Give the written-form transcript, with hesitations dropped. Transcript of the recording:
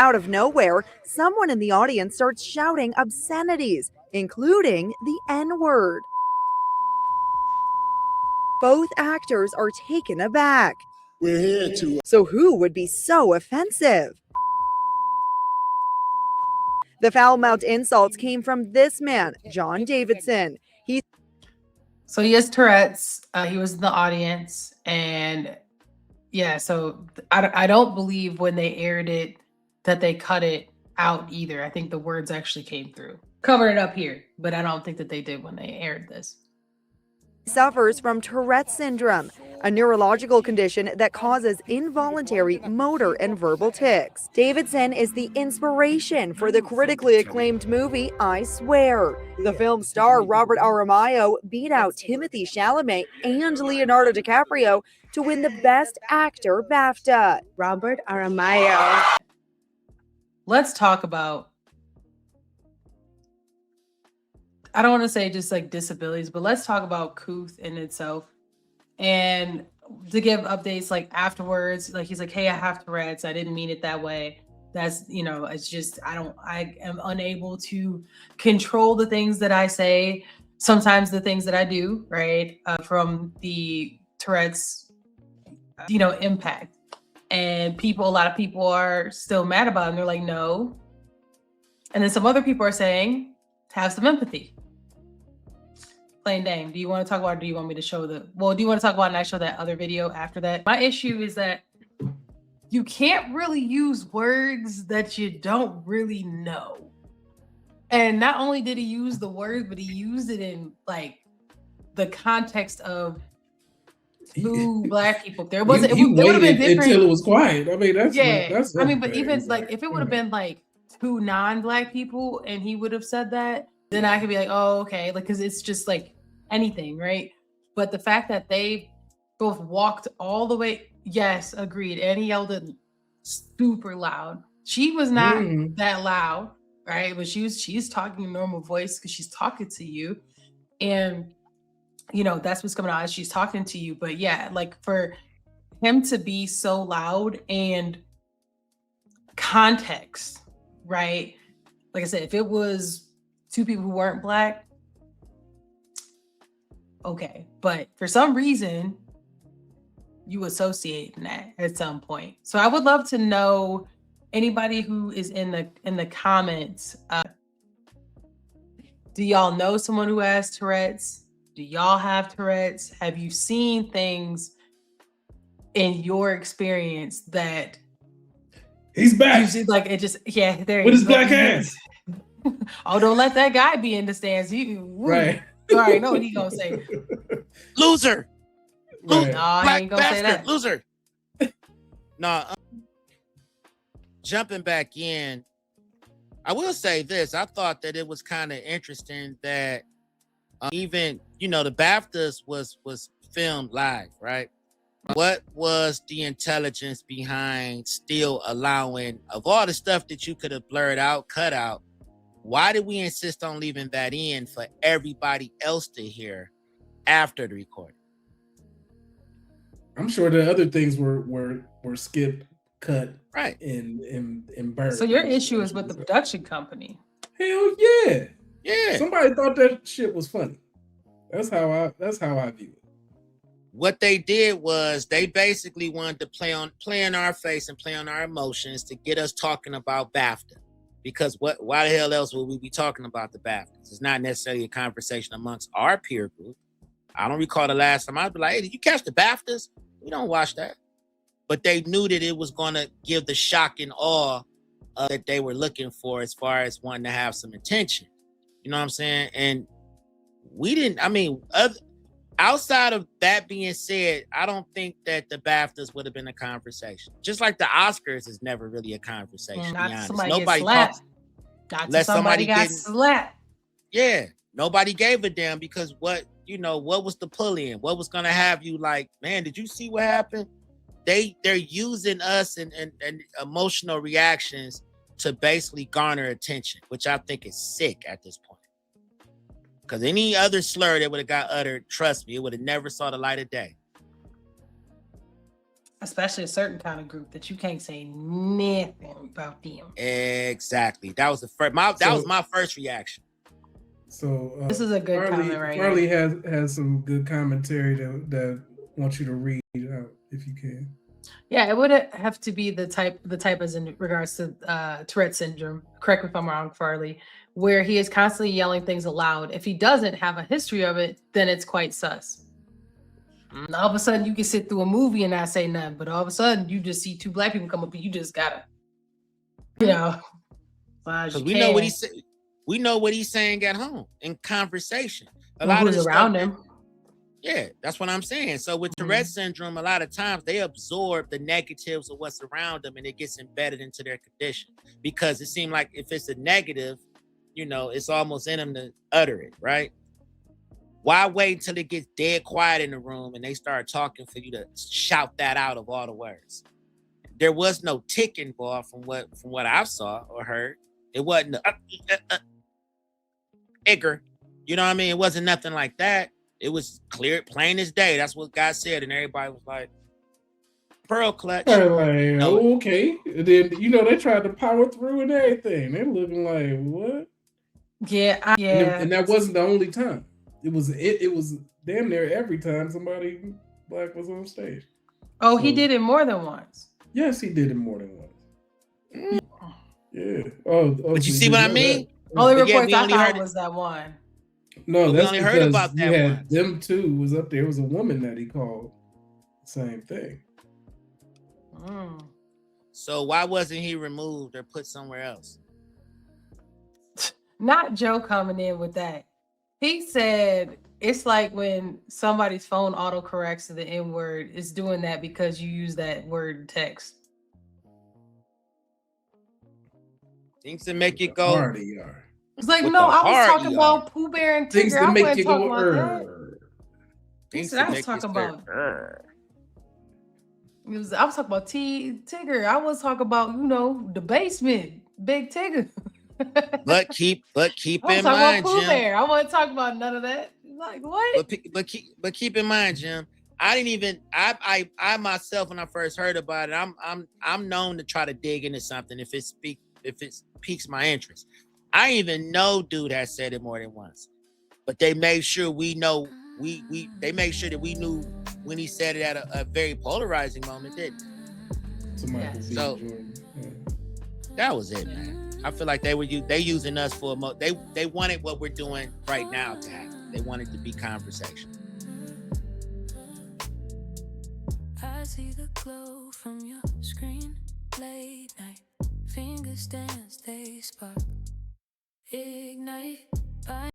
out of nowhere, someone in the audience starts shouting obscenities, including the N-word. Both actors are taken aback. We're here to. So who would be so offensive? The foul-mouthed insults came from this man, John Davidson. So he has Tourette's. He was in the audience, and yeah, so I don't believe when they aired it that they cut it out either. I think the words actually came through. Covered it up here, but I don't think that they did when they aired this. Suffers from Tourette syndrome, a neurological condition that causes involuntary motor and verbal tics. Davidson is the inspiration for the critically acclaimed movie I Swear. The film star Robert Aramayo beat out Timothée Chalamet and Leonardo DiCaprio to win the Best Actor BAFTA. Robert Aramayo. Let's talk about, I don't want to say just like disabilities, but let's talk about Kuth in itself. And to give updates like afterwards, like he's like, hey, I have Tourette's. I didn't mean it that way. That's, you know, it's just, I am unable to control the things that I say. Sometimes the things that I do, right? From the Tourette's, you know, impact. And a lot of people are still mad about it. And they're like, no. And then some other people are saying, have some empathy. Plain Dame, do you want to talk about it, or do you want me to show do you want to talk about it and I show that other video after that? My issue is that you can't really use words that you don't really know. And not only did he use the word, but he used it in like the context of who Black people. There wasn't. It would have been different until it was quiet. I mean, that's. I mean, but even like if it would have been like two non-Black people and he would have said that, then I could be like, oh, okay, like because it's just like anything, right? But the fact that they both walked all the way, yes, agreed, and he yelled it super loud. She was not that loud, right? But she's talking in normal voice because she's talking to you, and you know that's what's coming out as she's talking to you. But yeah, like for him to be so loud and context, right? Like I said, if it was two people who weren't Black, okay, but for some reason you associate that at some point. So I would love to know, anybody who is in the comments, do y'all know someone who has Tourette's? Do y'all have Tourette's? Have you seen things in your experience that he's back? Like it just, yeah, there with his black hands. Oh, don't let that guy be in the stands. Right. Sorry, know what he gonna say. Loser. Right. No, he ain't gonna say that. Loser. No. Jumping back in, I will say this. I thought that it was kind of interesting that even, you know, the BAFTAs was filmed live, right? What was the intelligence behind still allowing, of all the stuff that you could have blurred out, cut out, why did we insist on leaving that in for everybody else to hear after the recording? I'm sure the other things were skipped, cut, right, and burned. So your issue is with the production company. Hell yeah. Yeah. Somebody thought that shit was funny. That's how I view it. What they did was they basically wanted to play in our face and play on our emotions to get us talking about BAFTA. Because why the hell else would we be talking about the BAFTAs? It's not necessarily a conversation amongst our peer group. I don't recall the last time I'd be like, hey, did you catch the BAFTAs? We don't watch that. But they knew that it was going to give the shock and awe that they were looking for as far as wanting to have some attention. You know what I'm saying? And we didn't, I mean, outside of that being said, I don't think that the BAFTAs would have been a conversation. Just like the Oscars is never really a conversation. Not to be honest. nobody talks. Not somebody got slapped. Yeah, nobody gave a damn because what was the pull in? What was gonna have you like, man, did you see what happened? They're using us and emotional reactions to basically garner attention, which I think is sick at this point. Because any other slur that would have got uttered, trust me, it would have never saw the light of day. especially a certain kind of group that you can't say nothing about them. Exactly. That was the first. That was my first reaction. So This is a good comment right here. Farley has some good commentary that wants you to read out if you can. Yeah, it would have to be the type as in regards to Tourette syndrome. Correct me if I'm wrong, Farley, where he is constantly yelling things aloud. If he doesn't have a history of it, then it's quite sus. And all of a sudden, you can sit through a movie and not say nothing, but all of a sudden, you just see two black people come up and you just gotta, because we know what he said. We know what he's saying at home in conversation. A Well, lot of who's the around stuff, him. yeah, that's what I'm saying. So with Tourette syndrome, a lot of times they absorb the negatives of what's around them and it gets embedded into their condition because it seems like if it's a negative, it's almost in them to utter it, right? Why wait until it gets dead quiet in the room and they start talking for you to shout that out of all the words? There was no tick involved from what I saw or heard. It wasn't Igor. You know what I mean? It wasn't nothing like that. It was clear, plain as day. That's what God said, and everybody was like, "Pearl clutch." Like, okay. And then they tried to power through and everything. They're looking like what? Yeah, And that wasn't the only time. It was damn near every time somebody black was on stage. Oh, he did it more than once. Yes, he did it more than once. Yeah. Oh, but you see what I mean? Only reports I found was that one. No, that's only because heard about you that had one. them two was up there. It was a woman that he called. Same thing. So why wasn't he removed or put somewhere else? Not Joe coming in with that. He said it's like when somebody's phone autocorrects to the N word. It's doing that because you use that word in text. Things that make it go. It's like, no, I was talking about Pooh Bear and Tigger. Things that make you go. Things that I was talking about. I was talking about Tigger. I was talking about the basement, Big Tigger. But keep in Jim. mind, I want to talk about none of that. Like what? But keep in mind, Jim. I didn't even. I myself, when I first heard about it, I'm known to try to dig into something if it piques my interest. I even know dude has said it more than once, but they made sure we know. They made sure that we knew when he said it at a very polarizing moment, didn't it? So that was it, man. I feel like they using us for they wanted what we're doing right now to happen. They wanted to be conversation. I see the glow from your screen, late night, fingers dance, they spark, ignite.